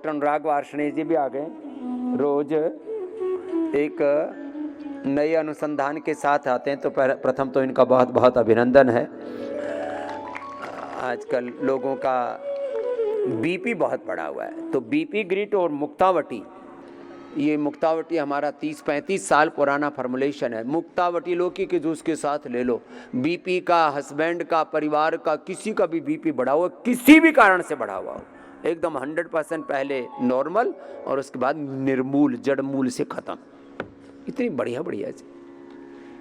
Doctor अनुराग वार्ष्णेय जी भी आ गए। रोज एक नए अनुसंधान के साथ आते हैं, तो प्रथम तो इनका बहुत बहुत अभिनंदन है। आजकल लोगों का बीपी बहुत बढ़ा हुआ है, तो बीपी ग्रिट और मुक्तावटी, ये मुक्तावटी हमारा 30-35 साल पुराना फॉर्मुलेशन है। मुक्तावटी लौकी के जूस के साथ ले लो। बीपी का, हस्बैंड का, परिवार का, किसी का भी बीपी बढ़ा हुआ, किसी भी कारण से बढ़ा हुआ हो, एकदम 100% पहले नॉर्मल और उसके बाद निर्मूल, जड़मूल से खत्म। इतनी बढ़िया बढ़िया चीज,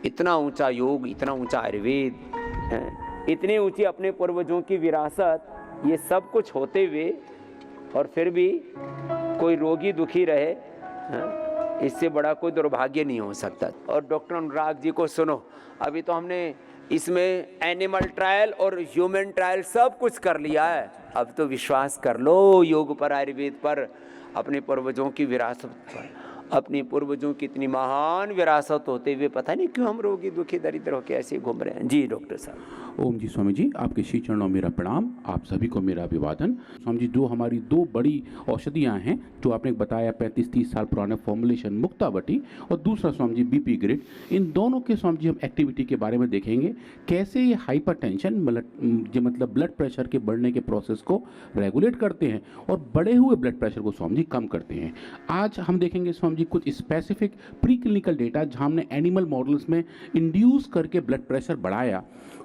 इतना ऊंचा योग, इतना ऊंचा आयुर्वेद है, इतनी ऊंची अपने पूर्वजों की विरासत, ये सब कुछ होते हुए और फिर भी कोई रोगी दुखी रहे, इससे बड़ा कोई दुर्भाग्य नहीं हो सकता। और डॉक्टर अनुराग जी को सुनो, अभी तो हमने इसमें एनिमल ट्रायल और ह्यूमन ट्रायल सब कुछ कर लिया है। अब तो विश्वास कर लो योग पर, आयुर्वेद पर, अपने पूर्वजों की विरासत पर। अपने पूर्वजों की इतनी महान विरासत होते हुए पता नहीं क्यों हम रोगी दुखी दरिद्र होकर ऐसे घूम रहे हैं। जी डॉक्टर साहब। ओम जी स्वामी जी, आपके श्री चरणों में मेरा प्रणाम, आप सभी को मेरा अभिवादन। स्वामी जी, जो हमारी दो बड़ी औषधियाँ हैं जो आपने बताया 35-30 साल पुराने फॉर्मुलेशन मुक्तावटी और दूसरा स्वामी जी बीपी ग्रिड, इन दोनों के स्वामी जी हम एक्टिविटी के बारे में देखेंगे, कैसे ये हाइपरटेंशन मतलब ब्लड प्रेशर के बढ़ने के प्रोसेस को रेगुलेट करते हैं और बढ़े हुए ब्लड प्रेशर को स्वामी जी कम करते हैं। आज हम देखेंगे स्वामी जी कुछ स्पेसिफिक प्री क्लिनिकल डेटा जहाँ हमने एनिमल मॉडल्स में इंड्यूस करके ब्लड प्रेशर बढ़ाया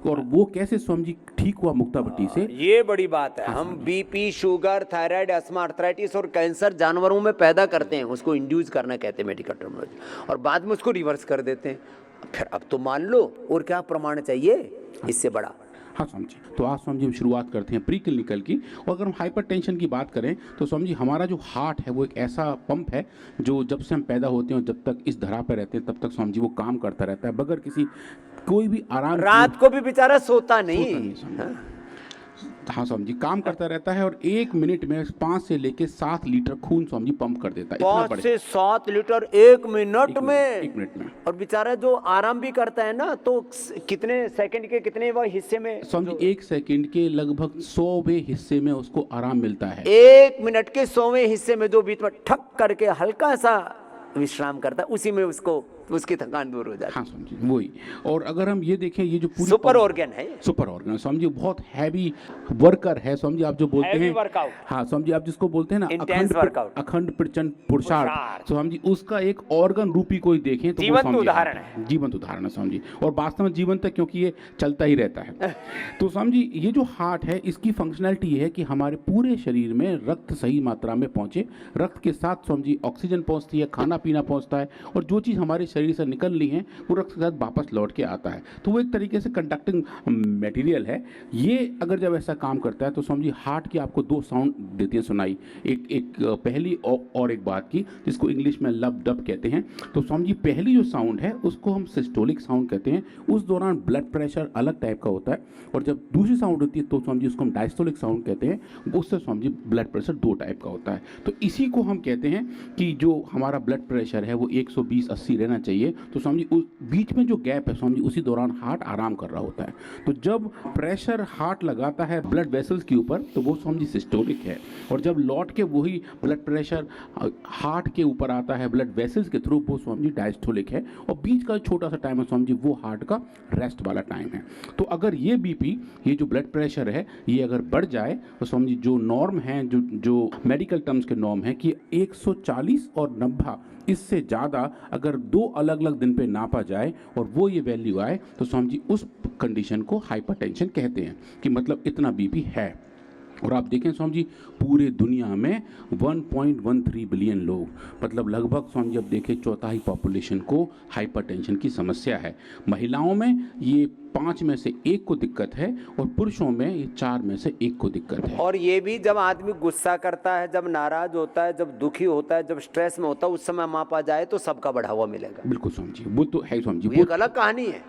और वो कैसे स्वामी जी ठीक हुआ मुक्तावटी से। ये बड़ी बात है। हम BP, sugar, thyroid, asthma, arthritis और कैंसर जानवरों में पैदा करते हैं, उसको इंड्यूस करना कहते हैं मेडिकल टर्मिनोलॉजी, और बाद में उसको रिवर्स कर देते हैं। फिर अब तो मान लो, और क्या प्रमाण चाहिए इससे बड़ा। हाँ स्वामी जी, तो आज स्वामी जी हम शुरुआत करते हैं प्री क्लिनिकल की। और अगर हम हाइपरटेंशन की बात करें तो स्वामी जी हमारा जो हार्ट है वो एक ऐसा पंप है जो जब से हम पैदा होते हैं और जब तक इस धरा पर रहते हैं तब तक स्वामी जी वो काम करता रहता है बगैर किसी कोई भी आराम। रात को भी बेचारा सोता नहीं। हाँ स्वामी जी, काम करता रहता है और 1 मिनट में 5 से लेके 7 लीटर खून स्वामी जी पंप कर देता है। 5 से 7 लीटर 1 मिनट में। 1 मिनट में। और बेचारा जो आराम भी करता है ना, तो कितने सेकंड के कितने वह हिस्से में स्वामी जी 1 सेकंड के लगभग 100वें हिस्से में उसको आराम मिलता है। 1 मिनट के 100वें हिस्से में जो बीच में ठक करके हल्का सा विश्राम करता है, उसी में उसको उसकी थकान दूर हो जाती है। हाँ स्वामी जी वही। और अगर हम ये देखें, ये जो पूरी सुपर ऑर्गन है, सुपर ऑर्गन स्वामी जी, बहुत हैवी वर्कर है स्वामी जी, आप जो बोलते हैं वर्कआउट। हाँ स्वामी जी, आप जिसको बोलते हैं ना अखंड प्रचंड पुरुषार्थ, स्वामी जी उसका एक ऑर्गन रूपी कोई देखें तो जीवंत उदाहरण है। जीवंत उदाहरण है स्वामी जी, और वास्तव में जीवंत है क्योंकि ये चलता ही रहता है। तो स्वामी जी ये जो हार्ट है इसकी फंक्शनैलिटी ये है कि हमारे पूरे शरीर में रक्त सही मात्रा में पहुंचे, रक्त के साथ स्वामी जी ऑक्सीजन पहुंचती है, खाना पीना पहुंचता है, और जो चीज़ हमारे शरीर से निकल ली है वो रक्त के साथ वापस लौट के आता है। तो वो एक तरीके से कंडक्टिंग मटेरियल है। ये अगर जब ऐसा काम करता है तो स्वामी जी हार्ट की आपको 2 साउंड देती है सुनाई, एक पहली और एक बात की, जिसको इंग्लिश में लब डब कहते हैं। तो स्वामी जी पहली जो साउंड है उसको हम सिस्टोलिक साउंड कहते हैं, उस दौरान ब्लड प्रेशर अलग टाइप का होता है, और जब दूसरी साउंड होती है तो स्वामी जी उसको हम डायस्टोलिक साउंड कहते हैं, उससे Swami ji blood pressure 2 type का होता है। तो इसी को हम कहते हैं कि जो हमारा ब्लड प्रेशर है वो 120-80 रहना चाहिए। तो स्वामी जी उस बीच में जो गैप है स्वामी जी उसी दौरान हार्ट आराम कर रहा होता है। तो जब प्रेशर हार्ट लगाता है ब्लड वेसल्स के ऊपर तो वो स्वामी जी सिस्टोलिक है, और जब लौट के वही ब्लड प्रेशर हार्ट के ऊपर आता है ब्लड वेसल्स के थ्रू, वो स्वामी जी डायस्टोलिक है, और बीच का छोटा सा टाइम है स्वामी जी वो हार्ट का रेस्ट वाला टाइम है। तो अगर ये बीपी, ये जो ब्लड प्रेशर है, ये अगर बढ़ जाए तो स्वामी जी जो नॉर्म है, जो मेडिकल टर्म्स के नॉर्म है कि 140 और 90, इससे ज़्यादा अगर 2 अलग अलग दिन पे नापा जाए और वो ये वैल्यू आए तो स्वामी जी उस कंडीशन को हाइपरटेंशन कहते हैं, कि मतलब इतना बीपी है। और आप देखें स्वामी जी पूरे दुनिया में 1.13 बिलियन लोग, मतलब लगभग स्वामी जी अब देखें 1/4 पॉपुलेशन को हाइपरटेंशन की समस्या है। महिलाओं में ये 5 में से 1 को दिक्कत है, और पुरुषों में ये 4 में से 1 को दिक्कत है। और ये भी जब आदमी गुस्सा करता है, जब नाराज होता है, जब दुखी होता है, जब स्ट्रेस में होता है, उस समय मापा जाए तो सबका बढ़ावा मिलेगा। बिल्कुल स्वामी जी, वो तो है स्वामी जी, वो एक अलग कहानी है।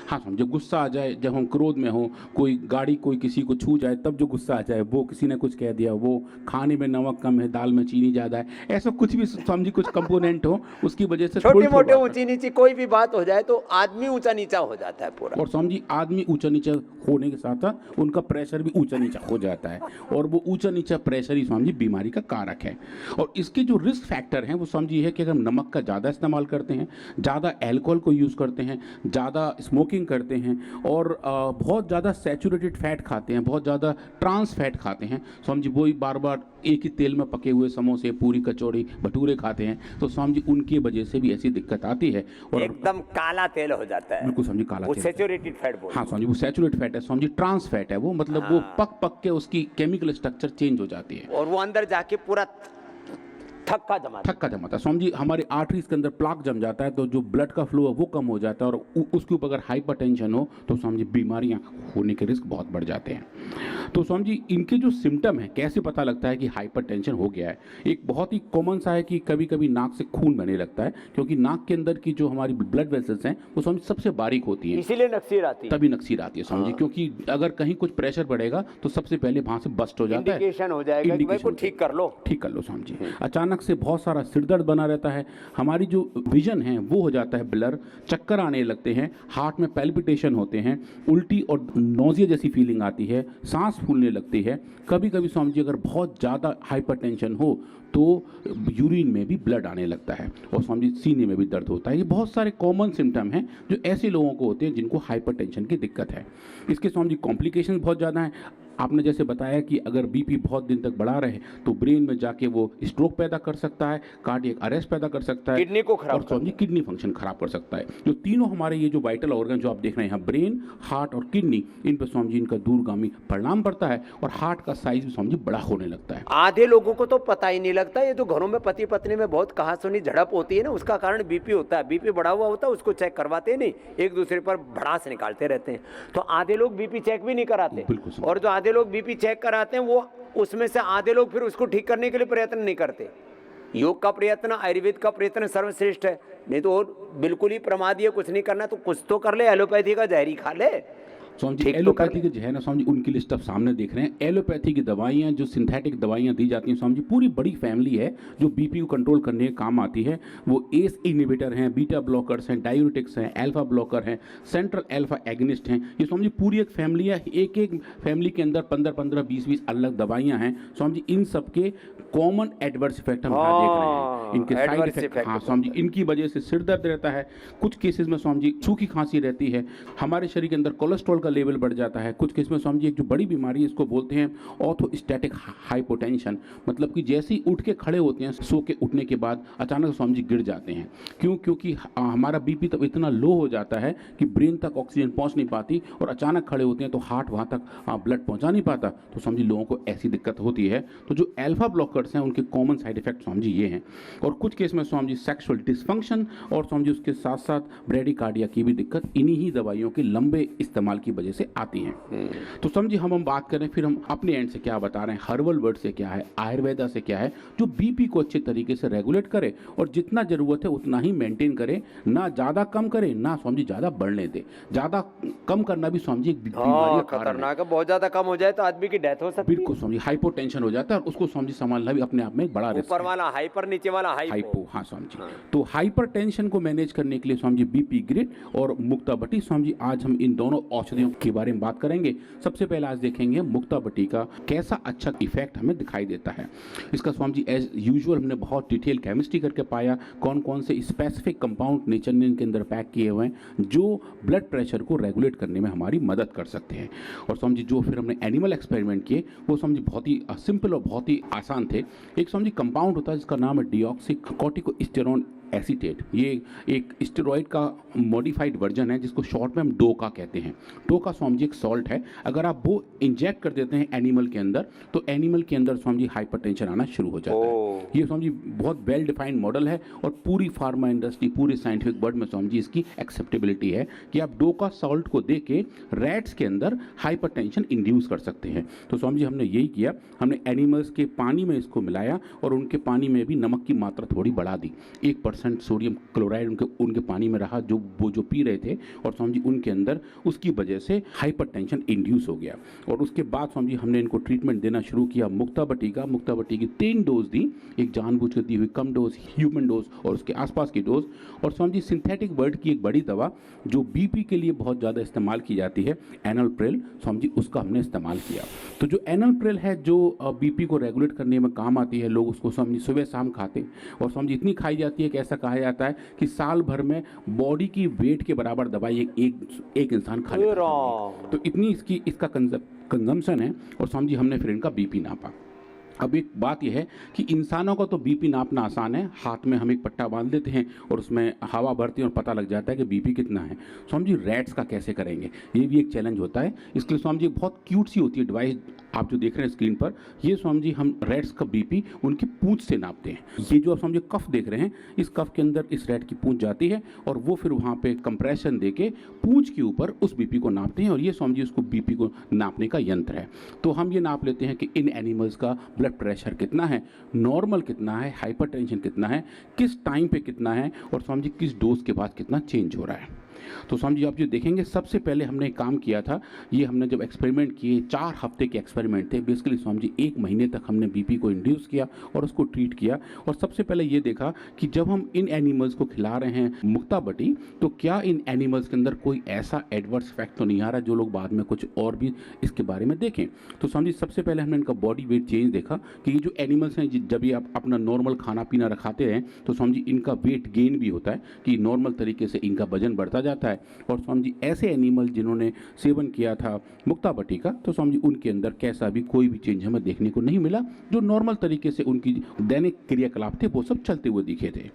हाँ स्वामी, जब गुस्सा आ जाए, जब हम क्रोध में हो, कोई गाड़ी कोई किसी को छू जाए, तब जो गुस्सा आ जाए, वो किसी ने कुछ कह दिया, वो खाने में नमक कम है, दाल में चीनी ज़्यादा है, ऐसा कुछ भी स्वामी जी कुछ कंपोनेंट हो, उसकी वजह से छोटी मोटे थोड़ी ऊंची नीची कोई भी बात हो जाए तो आदमी ऊंचा नीचा हो जाता है पूरा। और स्वामी जी आदमी ऊंचा नीचा होने के साथ साथ उनका प्रेशर भी ऊंचा नीचा हो जाता है, और वो ऊंचा नीचा प्रेशर ही स्वामी जी बीमारी का कारक है। और इसके जो रिस्क फैक्टर हैं वो स्वामी जी है कि अगर हम नमक का ज़्यादा इस्तेमाल करते हैं, ज़्यादा अल्कोहल को यूज़ करते हैं, ज़्यादा स्मोकिंग करते हैं, और बहुत ज़्यादा सैचुरेटेड फैट खाते हैं, बहुत ज़्यादा ट्रांस फैट खाते हैं स्वामी जी, वही बार बार एक ही तेल में पके हुए समोसे, पूरी, कचौड़ी, भटूरे खाते हैं, तो स्वामी जी उनकी वजह से भी ऐसी दिक्कत आती है। और एकदम काला तेल हो जाता है, बिल्कुल स्वामी जी, काला वो तेल। सैचुरेटेड फैट बोलते हाँ स्वामी जी, वो सैचुरेट फैट है स्वामी जी, ट्रांस फैट है वो, मतलब वो पक पक के उसकी केमिकल स्ट्रक्चर चेंज हो जाती है हैं। और वो अंदर जाके पूरा थक्का जमा थक्का जमाता है स्वामी जी, हमारे आर्टरीज के अंदर प्लाक जम जाता है, तो जो ब्लड का फ्लो है वो कम हो जाता है, और उसके ऊपर अगर हाइपरटेंशन हो तो स्वामी जी बीमारियां होने के रिस्क बहुत बढ़ जाते हैं। तो स्वामी जी इनके जो सिम्टम है, कैसे पता लगता है कि हाइपरटेंशन हो गया है? एक बहुत ही कॉमन सा है कि कभी कभी नाक से खून बहने लगता है, क्योंकि नाक के अंदर की जो हमारी ब्लड वेसल्स हैं वो स्वामी सबसे बारीक होती हैं, इसीलिए नक्सीर आती है, तभी नक्सीर आती है स्वामी जी, क्योंकि अगर कहीं कुछ प्रेशर बढ़ेगा तो सबसे पहले वहां से बस्ट हो जाता है, इंडिकेशन हो जाएगा कि भाई को ठीक कर लो। ठीक कर लो स्वामी जी। अचानक से बहुत सारा सिरदर्द बना रहता है, हमारी जो विजन है वो हो जाता है ब्लर, चक्कर आने लगते हैं, हार्ट में पैल्पिटेशन होते हैं, उल्टी और नोजिया जैसी फीलिंग आती है, सांस फूलने लगती है। कभी कभी स्वामी जी अगर बहुत ज़्यादा हाइपरटेंशन हो तो यूरिन में भी ब्लड आने लगता है, और स्वामी जी सीने में भी दर्द होता है। ये बहुत सारे कॉमन सिम्टम हैं जो ऐसे लोगों को होते हैं जिनको हाइपरटेंशन की दिक्कत है। इसके स्वामी जी कॉम्प्लिकेशन बहुत ज़्यादा हैं। आपने जैसे बताया कि अगर बीपी बहुत दिन तक बढ़ा रहे तो ब्रेन में जाके वो स्ट्रोक पैदा कर सकता है, कार्डियक अरेस्ट पैदा कर सकता है, किडनी को खराब और स्वामी जी किडनी फंक्शन खराब कर सकता है। जो तीनों हमारे ये जो वाइटल ऑर्गन जो आप देख रहे हैं, ब्रेन, हार्ट और किडनी, इन पर स्वामी जी इनका दूरगामी परिणाम पड़ता है, और हार्ट का साइज भी स्वामी जी बड़ा होने लगता है। आधे लोगों को तो पता ही नहीं लगता, ये तो घरों में पति पत्नी में बहुत कहासुनी झड़प होती है ना, उसका कारण बीपी होता है। बीपी बढ़ा हुआ होता है, उसको चेक करवाते नहीं, एक दूसरे पर भड़ास निकालते रहते हैं। तो आधे लोग बीपी चेक भी नहीं कराते, बिल्कुल। और जो आधे लोग बीपी चेक कराते हैं वो उसमें से आधे लोग फिर उसको ठीक करने के लिए प्रयत्न नहीं करते। योग का प्रयत्न, आयुर्वेद का प्रयत्न सर्वश्रेष्ठ है, नहीं तो और बिल्कुल ही प्रमादी है, कुछ नहीं करना तो कुछ तो कर ले, एलोपैथी का जहरी खा ले। स्वामी जी एलोपैथी के जो है ना स्वामी जी, उनकी लिस्ट आप सामने देख रहे हैं। एलोपैथी की दवाइयाँ, जो सिंथेटिक दवाइयाँ दी जाती हैं स्वामी जी, पूरी बड़ी फैमिली है जो बीपी को कंट्रोल करने के काम आती है। वो एस इनहिबिटर हैं, बीटा ब्लॉकर्स हैं, डायूरेटिक्स हैं, अल्फा ब्लॉकर हैं, सेंट्रल अल्फा एगनिस्ट हैं। ये स्वामी जी पूरी एक फैमिली है, एक एक फैमिली के अंदर 15-15, 20-20 अलग दवाइयाँ हैं स्वामी जी। इन सबके कॉमन एडवर्स इफेक्ट हम यहाँ देख रहे हैं, इनके साइड इफेक्ट। हाँ स्वामी जी, इनकी वजह से सिर दर्द रहता है, कुछ केसेस में स्वामी जी सूखी खांसी रहती है, हमारे शरीर के अंदर कोलेस्ट्रॉल का लेवल बढ़ जाता है। कुछ केस में स्वामी जी एक जो बड़ी बीमारी है इसको बोलते हैं ऑर्थोस्टैटिक हाइपोटेंशन, मतलब कि जैसे ही उठ के खड़े होते हैं, सो के उठने के बाद अचानक स्वामी जी गिर जाते हैं। क्योंकि हमारा बीपी तब इतना लो हो जाता है कि ब्रेन तक ऑक्सीजन पहुंच नहीं पाती, और अचानक खड़े होते हैं तो हार्ट वहाँ तक ब्लड पहुँचा नहीं पाता, तो स्वामी जी लोगों को ऐसी दिक्कत होती है। तो जो अल्फा ब्लॉकर्स हैं उनके common side effect Swami ji ये हैं। और कुछ केस में स्वामी जी सेक्सुअल डिसफंक्शन, और स्वामी जी उसके साथ साथ ब्रेडिकार्डिया की भी दिक्कत इन्हीं ही दवाइयों के लंबे इस्तेमाल की वजह से आती हैं। तो समझी हम बात करें फिर हम अपने एंड से क्या बता रहे हैं, हर्बल वर्ड से क्या है, आयुर्वेदा से क्या है, जो बीपी को अच्छे तरीके से रेगुलेट करे और जितना जरूरत है उतना ही मेंटेन करे, ना ज़्यादा कम करे ना स्वामी जी ज़्यादा बढ़ने दे। ज़्यादा कम करना भी स्वामी जी एक बीमारी का खतरनाक है, बहुत ज़्यादा कम हो जाए तो आदमी की डेथ हो सकती है। बिल्कुल स्वामी जी, हाइपोटेंशन हो जाता है, और उसको स्वामी जी संभालना भी अपने आप में एक बड़ा रिस्क ऊपर वाला हाइपर, नीचे वाला हाइपो। हाँ स्वामी जी, तो हाइपरटेंशन को मैनेज करने के लिए स्वामी जी बीपी ग्रिड और मुक्ताबटी स्वामी जी, आज हम इन दोनों औषधियों के बारे में बात करेंगे। सबसे पहले आज देखेंगे मुक्ताबटी का कैसा अच्छा इफेक्ट हमें दिखाई देता है। इसका स्वामी जी एज यूजुअल हमने बहुत डिटेल केमिस्ट्री करके पाया कौन कौन से स्पेसिफिक कंपाउंड नेचर ने इनके अंदर पैक किए हुए हैं जो ब्लड प्रेशर को रेगुलेट करने में हमारी मदद कर सकते हैं। और स्वामी जी जो फिर हमने एनिमल एक्सपेरिमेंट किए वो स्वामी जी बहुत ही सिंपल और बहुत ही आसान थे। एक स्वामी जी कंपाउंड होता है जिसका नाम है डिऑक्सी कॉर्टिकोस्टेरॉन एसीटेट। ये एक स्टेरॉइड का मॉडिफाइड वर्जन है जिसको शॉर्ट में हम डोका कहते हैं। डोका स्वामी जी एक सॉल्ट है, अगर आप वो इंजेक्ट कर देते हैं एनिमल के अंदर तो एनिमल के अंदर स्वामी जी हाइपरटेंशन आना शुरू हो जाता है। ये स्वामी जी बहुत वेल डिफाइंड मॉडल है और पूरी फार्मा इंडस्ट्री, पूरे साइंटिफिक वर्ल्ड में स्वामी जी इसकी एक्सेप्टेबिलिटी है कि आप डोका सॉल्ट को दे के रैट्स के अंदर हाइपरटेंशन इंड्यूस कर सकते हैं। तो स्वामी जी हमने यही किया, हमने एनिमल्स के पानी में इसको मिलाया और उनके पानी में भी नमक की मात्रा थोड़ी बढ़ा दी, 1% 1% सोडियम क्लोराइड उनके पानी में रहा, जो पी रहे थे, और स्वामी जी उनके अंदर उसकी वजह से हाइपरटेंशन इंड्यूस हो गया। और उसके बाद स्वामी जी हमने इनको ट्रीटमेंट देना शुरू किया मुक्तावटी की 3 डोज दी, एक जानबूझ कर दी हुई कम डोज, ह्यूमन डोज और उसके आसपास की डोज, और स्वामी जी सिंथेटिक वर्ड की एक बड़ी दवा जो बीपी के लिए बहुत ज़्यादा इस्तेमाल की जाती है, एनलप्रिल, स्वामी जी उसका हमने इस्तेमाल किया। तो जो एनलप्रिल है जो बीपी को रेगुलेट करने में काम आती है, लोग उसको स्वामी जी सुबह शाम खाते, और स्वामी जी इतनी खाई जाती है कि ऐसा कहा जाता है कि साल भर में बॉडी की वेट के बराबर दवाई एक इंसान खा लेता है। तो इतनी इसका कंजम्पशन है, और स्वामी जी हमने फिर इनका बीपी नापा। अब एक बात यह है कि इंसानों का तो बीपी नापना आसान है, हाथ में हम एक पट्टा बांध देते हैं और उसमें हवा भरते हैं और पता लग जाता है कि बीपी कितना है। स्वामी जी रैट्स का कैसे करेंगे, ये भी एक चैलेंज होता है। इसके लिए स्वामी जी बहुत क्यूट सी होती है डिवाइस, आप जो देख रहे हैं स्क्रीन पर, ये स्वामी जी हम रैट्स का बीपी उनकी पूंछ से नापते हैं। ये जो आप स्वामी जी कफ देख रहे हैं, इस कफ के अंदर इस रैट की पूंछ जाती है और वो फिर वहाँ पे कंप्रेशन देके पूंछ के ऊपर उस बीपी को नापते हैं, और ये स्वामी जी उसको बीपी को नापने का यंत्र है। तो हम ये नाप लेते हैं कि इन एनिमल्स का ब्लड प्रेशर कितना है, नॉर्मल कितना है, हाइपरटेंशन कितना है, किस टाइम पे कितना है, और स्वामी जी किस डोज के बाद कितना चेंज हो रहा है। तो स्वामी जी आप जो देखेंगे, सबसे पहले हमने काम किया था, ये हमने जब एक्सपेरिमेंट किए, 4 हफ्ते के एक्सपेरिमेंट थे। बेसिकली स्वामी जी 1 महीने तक हमने बीपी को इंड्यूस किया और उसको ट्रीट किया, और सबसे पहले ये देखा कि जब हम इन एनिमल्स को खिला रहे हैं मुक्तावटी, तो क्या इन एनिमल्स के अंदर कोई ऐसा एडवर्स इफेक्ट तो नहीं आ रहा जो लोग बाद में कुछ और भी इसके बारे में देखें। तो स्वामी जी सबसे पहले हमने इनका बॉडी वेट चेंज देखा कि ये जो एनिमल्स हैं, जब ये आप अपना नॉर्मल खाना पीना रखाते हैं तो स्वामी जी इनका वेट गेन भी होता है, कि नॉर्मल तरीके से इनका वजन बढ़ता जाता है। और स्वामी जी ऐसे एनिमल जिन्होंने सेवन किया था मुक्तावटी का, तो स्वामी जी उनके अंदर कैसा भी कोई भी चेंज हमें देखने को नहीं मिला, जो नॉर्मल तरीके से उनकी दैनिक क्रियाकलाप थे वो सब चलते हुए दिखे थे।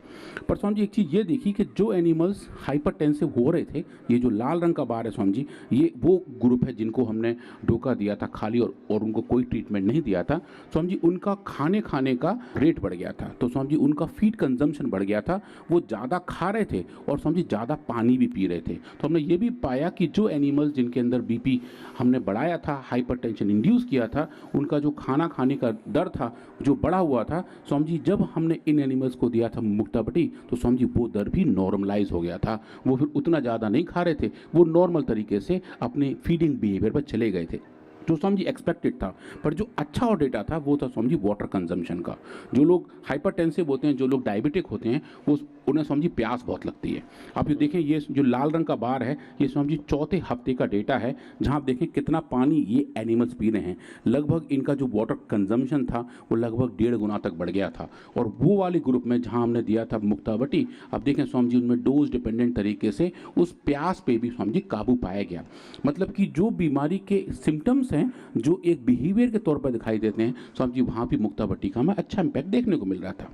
पर स्वामी जी एक चीज़ ये देखी कि जो एनिमल्स हाइपरटेंसिव हो रहे थे, ये जो लाल रंग का बार है स्वामी जी, ये वो ग्रुप है जिनको हमने धोखा दिया था खाली, और उनको कोई ट्रीटमेंट नहीं दिया था। स्वामी जी उनका खाने का रेट बढ़ गया था, तो स्वामी जी उनका फीड कंजम्पशन बढ़ गया था, वो ज़्यादा खा रहे थे और स्वामी जी ज़्यादा पानी भी पी रहे थे। तो हमने ये भी पाया कि जो एनिमल्स जिनके अंदर बीपी हमने बढ़ाया था, हाइपरटेंशन इंड्यूस किया था, उनका जो खाना खाने का दर था जो बढ़ा हुआ था, स्वामी जी जब हमने इन एनिमल्स को दिया था मुक्तावटी, तो स्वामी जी वो दर भी नॉर्मलाइज हो गया था। वो फिर उतना ज़्यादा नहीं खा रहे थे, वो नॉर्मल तरीके से अपने फीडिंग बिहेवियर पर चले गए थे, जो स्वामी जी एक्सपेक्टेड था। पर जो अच्छा और डेटा था वो था स्वामी जी वाटर कंजम्पशन का। जो लोग हाइपरटेंसिव होते हैं, जो लोग डायबिटिक होते हैं, वो उन्हें स्वामी जी प्यास बहुत लगती है। आप ये देखें, ये जो लाल रंग का बार है, ये स्वामी जी 4थे हफ्ते का डेटा है, जहां आप देखें कितना पानी ये एनिमल्स पी रहे हैं। लगभग इनका जो वाटर कंजम्पशन था वो लगभग 1.5 गुना तक बढ़ गया था। और वो वाले ग्रुप में जहां हमने दिया था मुक्तावटी, आप देखें स्वामी जी उनमें डोज डिपेंडेंट तरीके से उस प्यास पे भी स्वामी जी काबू पाया गया। मतलब कि जो बीमारी के सिम्टम्स हैं, जो एक बिहेवियर के तौर पर दिखाई देते हैं, स्वामी जी वहाँ भी मुक्तावटी का हमें अच्छा इम्पैक्ट देखने को मिल रहा था।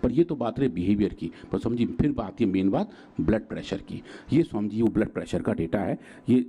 पर ये तो बात रही बिहेवियर की, पर स्वामी जी फिर बात ये मेन बात ब्लड प्रेशर की। ये स्वामी जी वो ब्लड प्रेशर का डेटा है, ये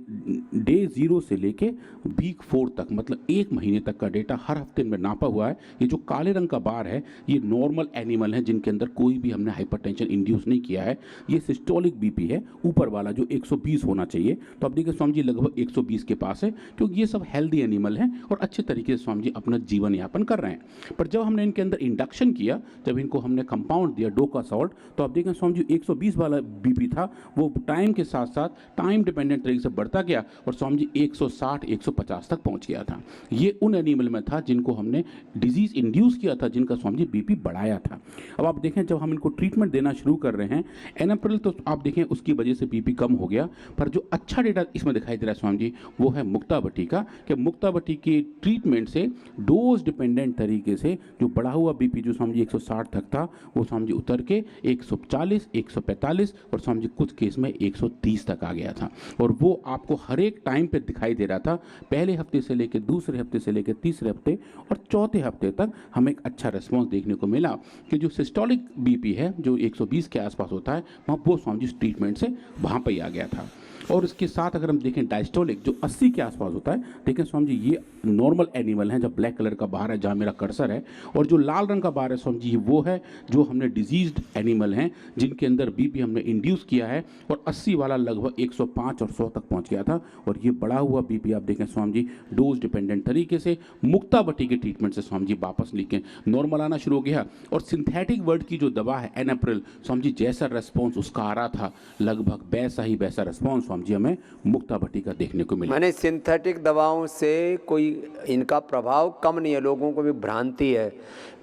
डे 0 से लेके वीक 4 तक, मतलब 1 महीने तक का डेटा हर हफ्ते में नापा हुआ है। ये जो काले रंग का बार है, ये नॉर्मल एनिमल है जिनके अंदर कोई भी हमने हाइपरटेंशन इंड्यूस नहीं किया है। ये सिस्टोलिक बीपी है, ऊपर वाला जो 120 होना चाहिए। तो अब देखिए स्वामी जी लगभग 120 के पास है, क्योंकि ये सब हेल्दी एनिमल हैं और अच्छे तरीके से स्वामी जी अपना जीवन यापन कर रहे हैं। पर जब हमने इनके अंदर इंडक्शन किया, जब इनको हमने कंपाउंड दिया डोका सॉल्ट, तो आप देखें स्वामी जी 120 वाला बीपी था, वो टाइम के साथ साथ टाइम डिपेंडेंट तरीके से बढ़ता गया और स्वामी जी 160-150 तक पहुंच गया था। ये उन एनिमल में था जिनको हमने डिजीज इंड्यूस किया था, जिनका स्वामी जी बीपी बढ़ाया था। अब आप देखें जब हम इनको ट्रीटमेंट देना शुरू कर रहे हैं एनाप्रिल, तो आप देखें उसकी वजह से बीपी कम हो गया। पर जो अच्छा डेटा इसमें दिखाई दे रहा है स्वामी जी, वो है मुक्तावटी का, कि मुक्तावटी के ट्रीटमेंट से डोज डिपेंडेंट तरीके से जो बढ़ा हुआ बीपी जो स्वामी जी 160 तक था, वो स्वामी जी उतर के 140, 145 और स्वामी जी कुछ केस में 130 तक आ गया था। और वो आपको हर एक टाइम पे दिखाई दे रहा था, पहले हफ्ते से लेकर दूसरे हफ्ते से लेकर तीसरे हफ्ते और चौथे हफ्ते तक हमें एक अच्छा रिस्पॉन्स देखने को मिला कि जो सिस्टोलिक बीपी है जो 120 के आसपास होता है, वहाँ वो स्वामी जी ट्रीटमेंट से वहाँ पर ही आ गया था। और इसके साथ अगर हम देखें डायस्टोलिक जो 80 के आसपास होता है, देखें स्वामी जी ये नॉर्मल एनिमल है, जब ब्लैक कलर का बार है जहाँ मेरा कर्सर है, और जो लाल रंग का बार है स्वामी जी वो है जो हमने डिजीज्ड एनिमल हैं जिनके अंदर बीपी हमने इंड्यूस किया है, और 80 वाला लगभग 105 और 100 तक पहुँच गया था। और ये बढ़ा हुआ बीपी आप देखें स्वामी जी डोज डिपेंडेंट तरीके से मुक्तावटी के ट्रीटमेंट से स्वामी जी वापस लेके नॉर्मल आना शुरू हो गया। और सिंथेटिक वर्ड की जो दवा है एनाप्रिल, स्वामी जी जैसा रेस्पॉन्स उसका आ रहा था लगभग वैसा रेस्पॉन्स स्वामी जी हमें मुक्तावटी का देखने को मिला। मैंने सिंथेटिक दवाओं से कोई इनका प्रभाव कम नहीं है। लोगों को भी भ्रांति है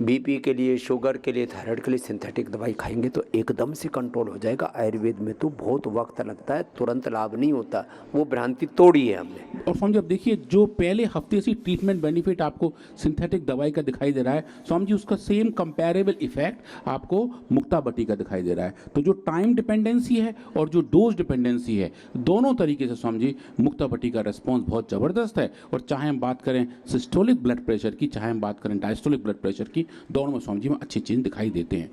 बीपी के लिए, शुगर के लिए, थायराइड के लिए सिंथेटिक दवाई खाएंगे तो एकदम से कंट्रोल हो जाएगा। आयुर्वेद में तो बहुत वक्त लगता है, तुरंत लाभ नहीं होता। वो भ्रांति तोड़ी है हमने। और स्वामी जी अब देखिए जो पहले हफ्ते से ट्रीटमेंट बेनिफिट आपको सिंथेटिक दवाई का दिखाई दे रहा है, स्वामी जी उसका सेम कंपैरेबल इफेक्ट आपको मुक्तावटी का दिखाई दे रहा है। तो जो टाइम डिपेंडेंसी है और जो डोज डिपेंडेंसी है, दोनों तरीके से स्वामी जी मुक्तावटी का रेस्पॉन्स बहुत ज़बरदस्त है। और चाहे हम बात करें सिस्टोलिक ब्लड प्रेशर की, चाहे हम बात करें डायस्टोलिक ब्लड प्रेशर की, दोनों में स्वामी जी में अच्छे चेंज दिखाई देते हैं।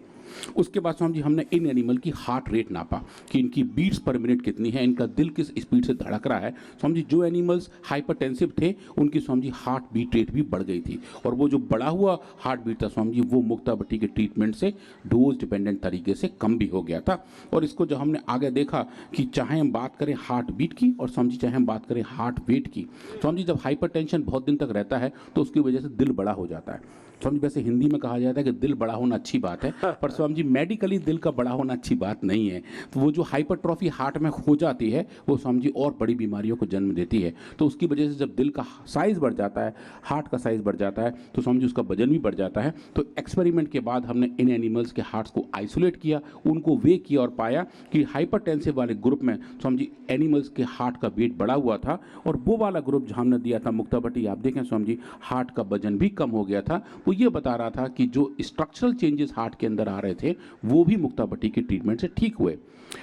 उसके बाद स्वामी जी हमने इन एनिमल की हार्ट रेट नापा कि इनकी बीट्स पर मिनट कितनी है, इनका दिल किस स्पीड से धड़क रहा है। स्वामी जी जो एनिमल्स हाइपरटेंसिव थे उनकी Swami ji heart bit rate भी बढ़ गई थी, और वो जो बढ़ा हुआ हार्ट बीट था स्वामी जी वो मुक्तावटी के ट्रीटमेंट से डोज डिपेंडेंट तरीके से कम भी हो गया था। और इसको जब हमने आगे देखा कि चाहे हम बात करें हार्ट बीट की और स्वामी जी चाहे हम बात करें हार्ट वेट की, स्वामी जी जब हाइपरटेंशन बहुत दिन तक रहता है तो उसकी वजह से दिल बड़ा हो जाता है। स्वामी जी वैसे हिंदी में कहा जाता है कि दिल बड़ा होना अच्छी बात है, पर स्वामी जी मेडिकली दिल का बड़ा होना अच्छी बात नहीं है। तो वो जो हाइपरट्रॉफी हार्ट में हो जाती है वो स्वामी जी और बड़ी बीमारियों को जन्म देती है। तो उसकी वजह से जब दिल का साइज़ बढ़ जाता है, हार्ट का साइज़ बढ़ जाता है, तो स्वामी जी उसका वजन भी बढ़ जाता है। तो एक्सपेरिमेंट के बाद हमने इन एनिमल्स के हार्ट्स को आइसोलेट किया, उनको वे किया और पाया कि हाइपरटेंसिव वाले ग्रुप में स्वामी जी एनिमल्स के हार्ट का वेट बढ़ा हुआ था, और वो वाला ग्रुप जहाँ हमने दिया था मुक्तावटी, आप देखें स्वामी जी हार्ट का वजन भी कम हो गया था। वो ये बता रहा था कि जो स्ट्रक्चरल चेंजेस हार्ट के अंदर आ रहे थे वो भी मुक्तावटी की ट्रीटमेंट से ठीक हुए।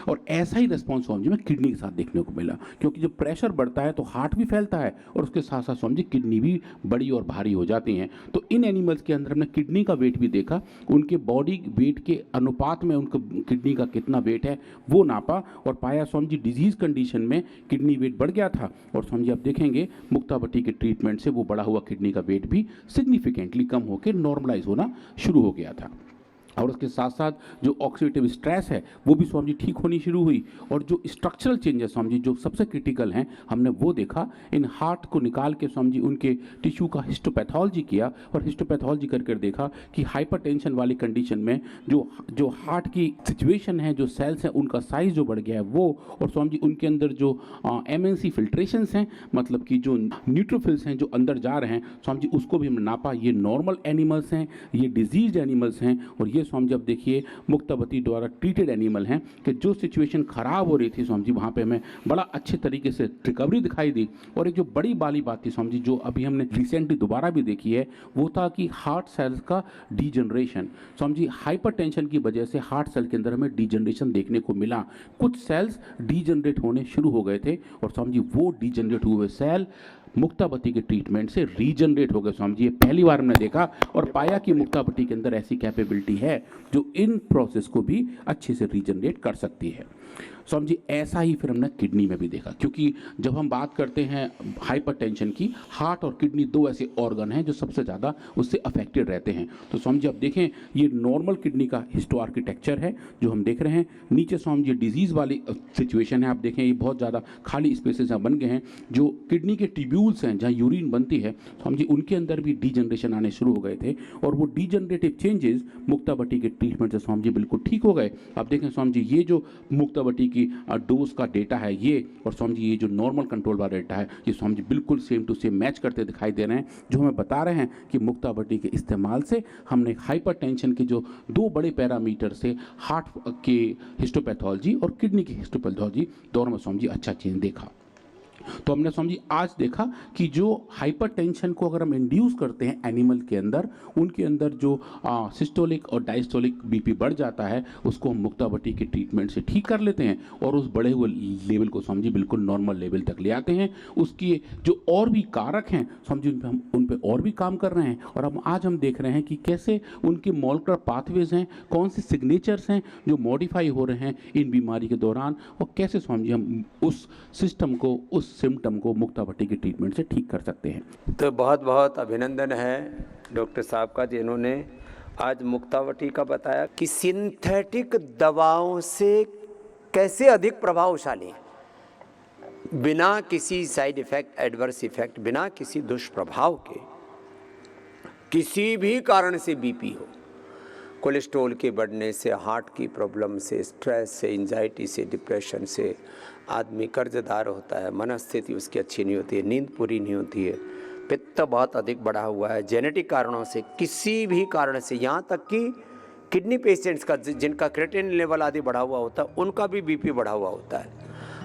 और ऐसा ही रिस्पॉन्स स्वामी जी में किडनी के साथ देखने को मिला, क्योंकि जब प्रेशर बढ़ता है तो हार्ट भी फैलता है और उसके साथ साथ स्वामी जी किडनी भी बड़ी और भारी हो जाती हैं। तो इन एनिमल्स के अंदर हमने किडनी का वेट भी देखा, उनके बॉडी वेट के अनुपात में उनका किडनी का कितना वेट है वो नापा, और पाया स्वामी जी डिजीज कंडीशन में किडनी वेट बढ़ गया था। और स्वामी जी आप देखेंगे मुक्तावटी के ट्रीटमेंट से वो बढ़ा हुआ किडनी का वेट भी सिग्निफिकेंटली कम होकर नॉर्मलाइज होना शुरू हो गया था। और उसके साथ साथ जो ऑक्सीडेटिव स्ट्रेस है वो भी स्वामी जी ठीक होनी शुरू हुई, और जो स्ट्रक्चरल चेंजेस स्वामी जी जो सबसे क्रिटिकल हैं हमने वो देखा। इन हार्ट को निकाल के स्वामी जी उनके टिश्यू का हिस्टोपैथोलॉजी किया, और हिस्टोपैथोलॉजी करके देखा कि हाइपरटेंशन वाली कंडीशन में जो हार्ट की सिचुएशन है, जो सेल्स हैं उनका साइज़ जो बढ़ गया है वो, और स्वामी जी उनके अंदर जो MNC फिल्ट्रेशंस हैं, मतलब कि जो न्यूट्रोफिल्स हैं जो अंदर जा रहे हैं, स्वामी जी उसको भी हमने नापा। ये नॉर्मल एनिमल्स हैं, ये डिजीज एनिमल्स हैं, और ये स्वामी जी अब देखिए मुक्तावती द्वारा ट्रीटेड एनिमल हैं कि जो सिचुएशन खराब हो रही थी स्वामी जी वहाँ पे हमें बड़ा अच्छे तरीके से रिकवरी दिखाई दी। और एक जो बड़ी वाली बात थी स्वामी जी जो अभी हमने रिसेंटली दोबारा भी देखी है वो था कि हार्ट सेल्स का डीजनरेशन। स्वामी जी हाइपरटेंशन की वजह से हार्ट सेल के अंदर हमें डीजनरेशन देखने को मिला, कुछ सेल्स डीजनरेट होने शुरू हो गए थे, और स्वामी जी वो डीजनरेट हुए सेल मुक्तावती के ट्रीटमेंट से रीजनरेट हो गए। स्वामी जी ये पहली बार हमने देखा और पाया कि मुक्तावती के अंदर ऐसी कैपेबिलिटी है जो इन प्रोसेस को भी अच्छे से रीजनरेट कर सकती है। स्वामी जी ऐसा ही फिर हमने किडनी में भी देखा, क्योंकि जब हम बात करते हैं हाइपरटेंशन की, हार्ट और किडनी दो ऐसे ऑर्गन हैं जो सबसे ज़्यादा उससे अफेक्टेड रहते हैं। तो स्वामी जी अब देखें ये नॉर्मल किडनी का हिस्टो आर्किटेक्चर है जो हम देख रहे हैं। नीचे स्वामी जी डिजीज़ वाली सिचुएशन है, आप देखें ये बहुत ज़्यादा खाली स्पेसेस यहाँ बन गए हैं। जो किडनी के ट्यूब्यूल्स हैं जहाँ यूरिन बनती है स्वामी जी उनके अंदर भी डीजनरेशन आने शुरू हो गए थे, और वो डीजनरेटिव चेंजेस मुक्तावती के ट्रीटमेंट से स्वामी जी बिल्कुल ठीक हो गए। आप देखें स्वामी जी ये जो मुक्तावती की डोज का डेटा है ये, और स्वामी जी ये जो नॉर्मल कंट्रोल वाला डेटा है ये स्वामी जी बिल्कुल सेम टू सेम मैच करते दिखाई दे रहे हैं, जो हमें बता रहे हैं कि मुक्तावती के इस्तेमाल से हमने हाइपरटेंशन के जो दो बड़े पैरामीटर से हार्ट के हिस्टोपैथोलॉजी और किडनी की हिस्टोपैथोलॉजी दोनों में स्वामी जी अच्छा चेंज देखा। तो हमने समझी आज देखा कि जो हाइपरटेंशन को अगर हम इंड्यूस करते हैं एनिमल के अंदर, उनके अंदर जो सिस्टोलिक और डायस्टोलिक बीपी बढ़ जाता है, उसको हम मुक्तावटी के ट्रीटमेंट से ठीक कर लेते हैं और उस बढ़े हुए लेवल को समझी बिल्कुल नॉर्मल लेवल तक ले आते हैं। उसकी जो और भी कारक हैं समझी उन पे और भी काम कर रहे हैं, और अब आज हम देख रहे हैं कि कैसे उनके मॉलिक्यूलर पाथवेज हैं, कौन से सिग्नेचर्स हैं जो मॉडिफाई हो रहे हैं इन बीमारी के दौरान, और कैसे समझिए हम उस सिस्टम को, उस सिम्टम को मुक्तावटी के ट्रीटमेंट से ठीक कर सकते हैं। तो बहुत बहुत अभिनंदन है डॉक्टर साहब का, जिन्होंने आज मुक्तावटी का बताया कि सिंथेटिक दवाओं से कैसे अधिक प्रभावशाली, बिना किसी साइड इफेक्ट, एडवर्स इफेक्ट, बिना किसी दुष्प्रभाव के, किसी भी कारण से बीपी हो, कोलेस्ट्रॉल के बढ़ने से, हार्ट की प्रॉब्लम से, स्ट्रेस से, एंजाइटी से, डिप्रेशन से आदमी कर्जदार होता है, मनस्थिति उसकी अच्छी नहीं होती है, नींद पूरी नहीं होती है, पित्त बहुत अधिक बढ़ा हुआ है, जेनेटिक कारणों से, किसी भी कारण से, यहाँ तक कि किडनी पेशेंट्स का जिनका क्रिएटिनिन लेवल आदि बढ़ा हुआ होता है, उनका भी बीपी बढ़ा हुआ होता है,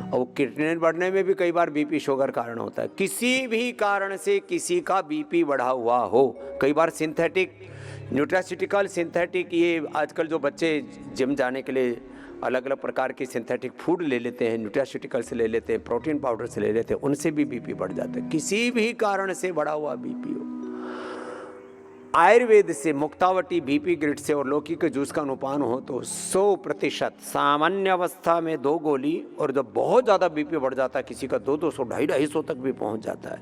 और क्रिएटिनिन बढ़ने में भी कई बार बीपी शुगर कारण होता है। किसी भी कारण से किसी का बीपी बढ़ा हुआ हो, कई बार सिंथेटिक, न्यूट्रास्यूटिकल, सिंथेटिक, ये आजकल जो बच्चे जिम जाने के लिए अलग अलग प्रकार की सिंथेटिक फूड ले लेते हैं, न्यूट्रास्यूटिकल से ले लेते हैं, प्रोटीन पाउडर से ले लेते हैं, उनसे भी बीपी बढ़ जाता है। किसी भी कारण से बढ़ा हुआ बीपी हो, आयुर्वेद से मुक्तावटी बीपी ग्रिड से और लौकी के जूस का अनुपान हो तो 100% सामान्य अवस्था में 2 गोली, और जब बहुत ज़्यादा बीपी बढ़ जाता है, किसी का 200, 250 तक भी पहुंच जाता है,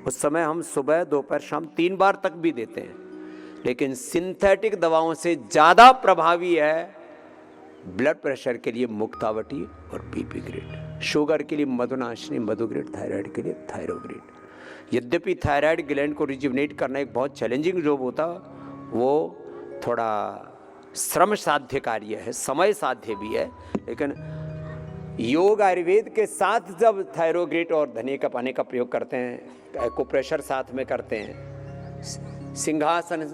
उस समय हम सुबह, दोपहर, शाम 3 बार तक भी देते हैं। लेकिन सिंथेटिक दवाओं से ज़्यादा प्रभावी है ब्लड प्रेशर के लिए मुक्तावटी और बीपी ग्रिड, शुगर के लिए मधुनाशिनी मधुग्रिड, थायराइड के लिए थायरोग्रिड। यद्यपि थायराइड ग्लैंड को रिजुवनेट करना एक बहुत चैलेंजिंग जॉब होता, वो थोड़ा श्रम साध्य कार्य है, समय साध्य भी है, लेकिन योग आयुर्वेद के साथ जब थायरोग्रिड और धनिया का पानी का प्रयोग करते हैं, एक्यूप्रेशर साथ में करते हैं, सिंहासन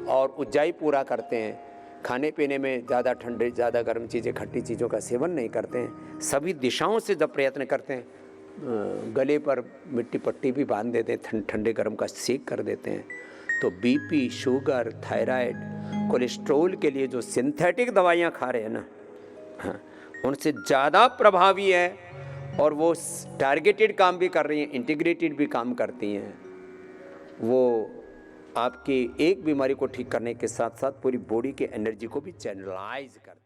और उज्जाई पूरा करते हैं, खाने पीने में ज़्यादा ठंडे, ज़्यादा गर्म चीज़ें, खट्टी चीज़ों का सेवन नहीं करते हैं, सभी दिशाओं से जब प्रयत्न करते हैं, गले पर मिट्टी पट्टी भी बांध देते हैं, ठंडे गर्म का सेक कर देते हैं, तो बीपी, शुगर, थायराइड, कोलेस्ट्रॉल के लिए जो सिंथेटिक दवाइयाँ खा रहे हैं ना, हाँ, उनसे ज़्यादा प्रभावी है, और वो टारगेटेड काम भी कर रही हैं, इंटीग्रेटेड भी काम करती हैं। वो आपकी एक बीमारी को ठीक करने के साथ साथ पूरी बॉडी के एनर्जी को भी चैनलाइज करती है।